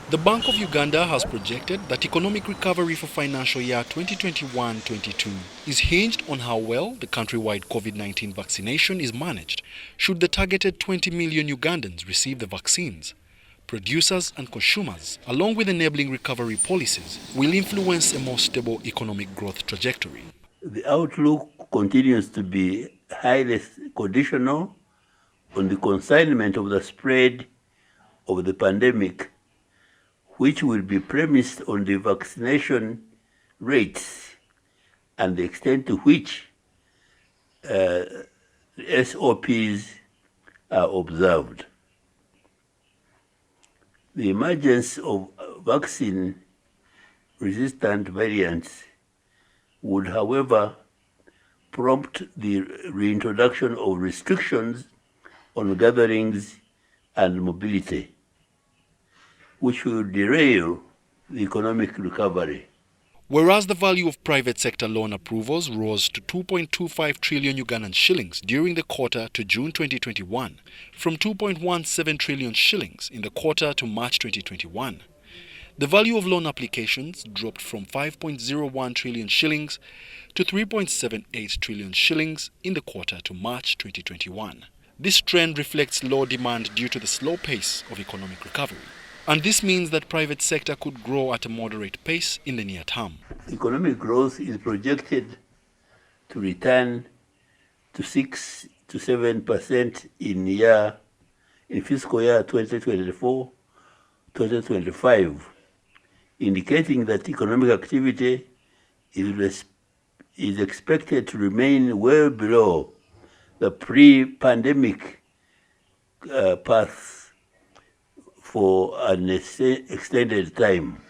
The Bank of Uganda has projected that economic recovery for financial year 2021-22 is hinged on how well the countrywide COVID-19 vaccination is managed. Should the targeted 20 million Ugandans receive the vaccines, producers and consumers, along with enabling recovery policies, will influence a more stable economic growth trajectory. The outlook continues to be highly conditional on the consignment of the spread of the pandemic, which will be premised on the vaccination rates and the extent to which SOPs are observed. The emergence of vaccine-resistant variants would, however, prompt the reintroduction of restrictions on gatherings and mobility, which will derail the economic recovery. Whereas the value of private sector loan approvals rose to 2.25 trillion Ugandan shillings during the quarter to June 2021, from 2.17 trillion shillings in the quarter to March 2021. The value of loan applications dropped from 5.01 trillion shillings to 3.78 trillion shillings in the quarter to March 2021. This trend reflects low demand due to the slow pace of economic recovery. And this means that private sector could grow at a moderate pace in the near term. Economic growth is projected to return to 6 to 7% in fiscal year 2024-2025, indicating that economic activity is expected to remain well below the pre-pandemic path for an extended time.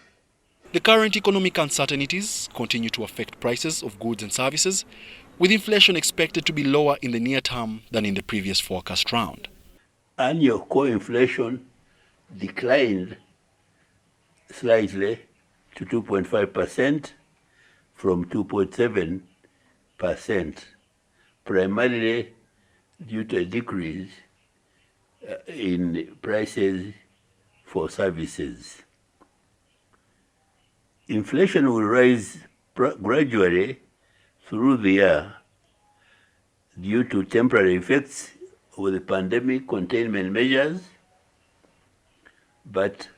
The current economic uncertainties continue to affect prices of goods and services, with inflation expected to be lower in the near term than in the previous forecast round. Annual core inflation declined slightly to 2.5% from 2.7%, primarily due to a decrease in prices for services. Inflation will rise gradually through the year due to temporary effects of the pandemic containment measures, but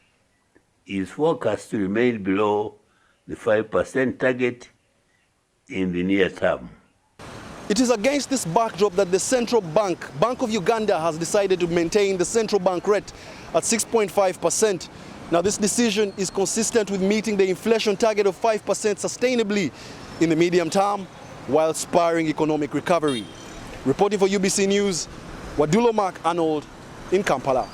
is forecast to remain below the 5% target in the near term. It is against this backdrop that the Central Bank of Uganda has decided to maintain the central bank rate at 6.5%. Now, this decision is consistent with meeting the inflation target of 5% sustainably in the medium term while spurring economic recovery. Reporting for UBC News, Wadulo Mark Arnold in Kampala.